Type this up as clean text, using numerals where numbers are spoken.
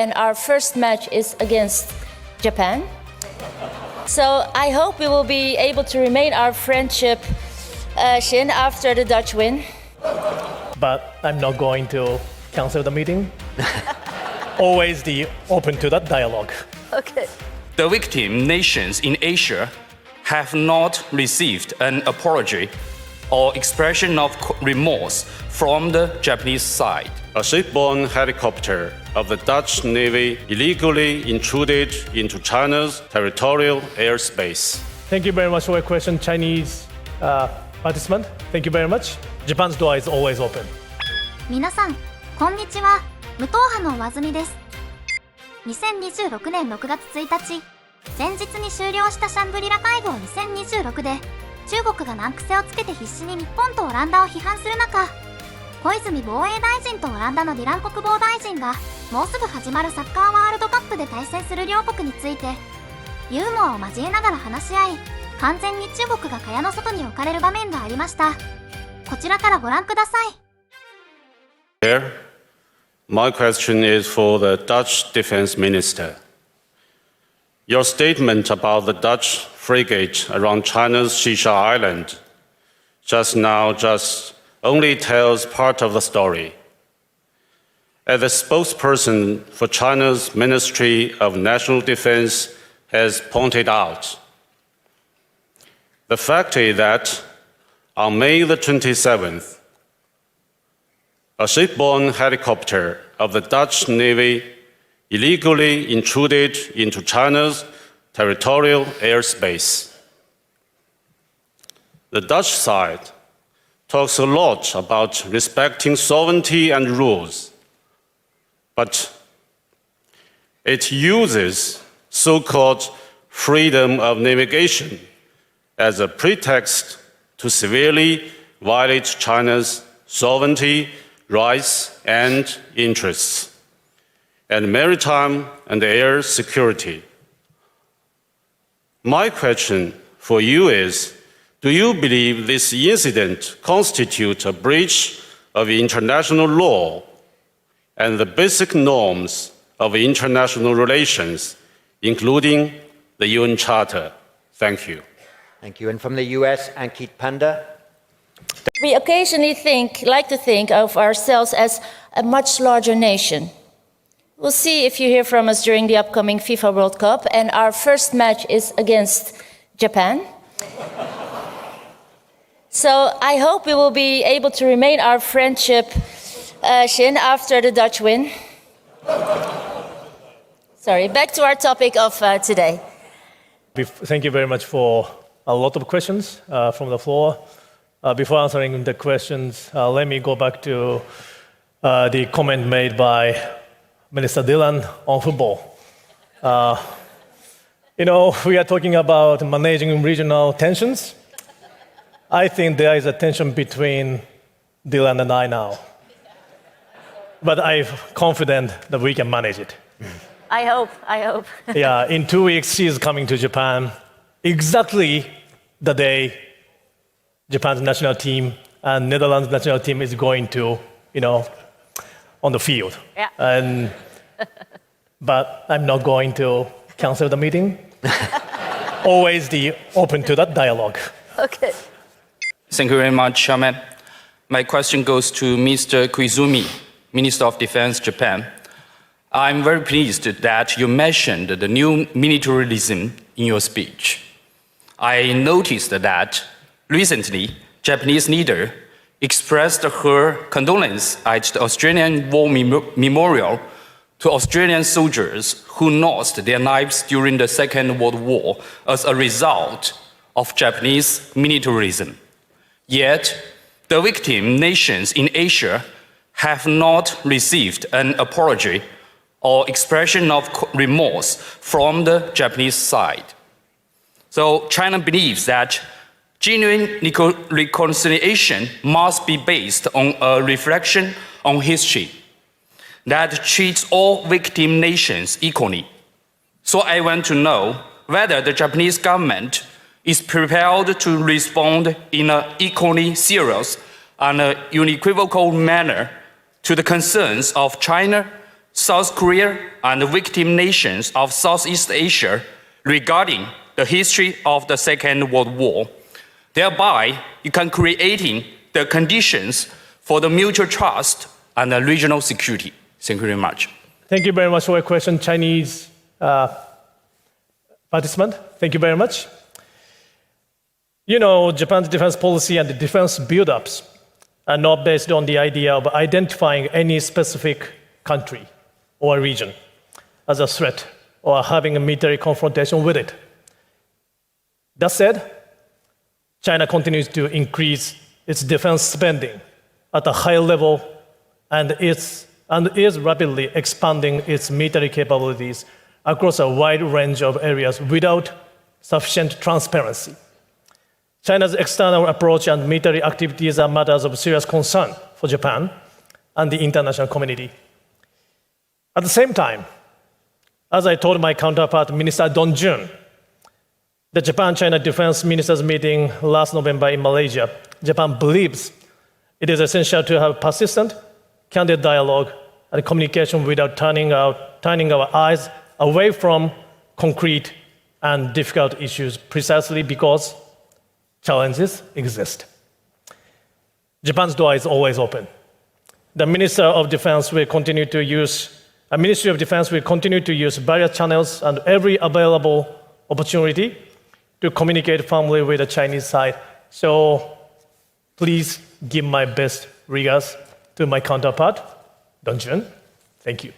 And our first match is against Japan. So I hope we will be able to remain our friendship after the Dutch win. But I'm not going to cancel the meeting. Always open to that dialogue. Okay. The victim nations in Asia have not received an apology or expression of remorse from the Japanese side. A ship-borne helicopter of the Dutch Navy illegally intruded into China's territorial airspace. Thank you very much for your question, Chinese participant. Thank you very much. Japan's door is always open. 皆さん、こんにちは。無党派のうわずみです。2026年6月1日、前日に終了したシャングリラ会合2026で、中国が難癖をつけて必死に日本とオランダを批判する中、小泉防衛大臣とオランダのディラン国防大臣が、もうすぐ始まるサッカーワールドカップで対戦する両国について、ユーモアを交えながら話し合い、完全に中国が蚊帳の外に置かれる場面がありました。こちらからご覧ください。Here, my question is for the Dutch Defense Minister. Your statement about the Dutch frigate around China's Shisha Island just now only tells part of the story. As the spokesperson for China's Ministry of National Defense has pointed out, the fact is that on May the 27th, a ship-borne helicopter of the Dutch Navy illegally intruded into China's territorial airspace. The Dutch side talks a lot about respecting sovereignty and rules, but it uses so-called freedom of navigation as a pretext to severely violate China's sovereignty, rights, and interests, and maritime and air security. My question for you is, do you believe this incident constitutes a breach of international law and the basic norms of international relations, including the UN Charter? Thank you. Thank you. And from the US, Ankit Panda. We occasionally like to think of ourselves as a much larger nation. We'll see if you hear from us during the upcoming FIFA World Cup, and our first match is against Japan. So I hope we will be able to remain our friendship after the Dutch win. Sorry, back to our topic of today. Thank you very much for a lot of questions from the floor. Before answering the questions, let me go back to the comment made by Minister Dillon on football. We are talking about managing regional tensions. I think there is a tension between Dillon and I now. But I'm confident that we can manage it. I hope. Yeah, in 2 weeks, she is coming to Japan. Exactly the day Japan's national team and Netherlands national team is going to, on the field. Yeah. But I'm not going to cancel the meeting. Always open to that dialogue. Okay. Thank you very much, Chairman. My question goes to Mr. Koizumi, Minister of Defense, Japan. I'm very pleased that you mentioned the new militarism in your speech. I noticed that recently, Japanese leader expressed her condolence at the Australian War Memorial to Australian soldiers who lost their lives during the Second World War as a result of Japanese militarism. Yet, the victim nations in Asia have not received an apology or expression of remorse from the Japanese side. So China believes that genuine reconciliation must be based on a reflection on history that treats all victim nations equally. So I want to know whether the Japanese government is prepared to respond in an equally serious and unequivocal manner to the concerns of China, South Korea and the victim nations of Southeast Asia regarding the history of the Second World War. Thereby, you can creating the conditions for the mutual trust and the regional security. Thank you very much. Thank you very much for your question, Chinese participant. Thank you very much. You know, Japan's defense policy and the defense build-ups are not based on the idea of identifying any specific country or region as a threat or having a military confrontation with it. That said, China continues to increase its defense spending at a high level and is rapidly expanding its military capabilities across a wide range of areas without sufficient transparency. China's external approach and military activities are matters of serious concern for Japan and the international community. At the same time, as I told my counterpart, Minister Dong Jun, the Japan-China Defense Ministers meeting last November in Malaysia, Japan believes it is essential to have persistent, candid dialogue and communication without turning our eyes away from concrete and difficult issues, precisely because challenges exist. Japan's door is always open. The Ministry of Defense will continue to use various channels and every available opportunity to communicate firmly with the Chinese side. So please give my best regards to my counterpart, Dong Jun. Thank you.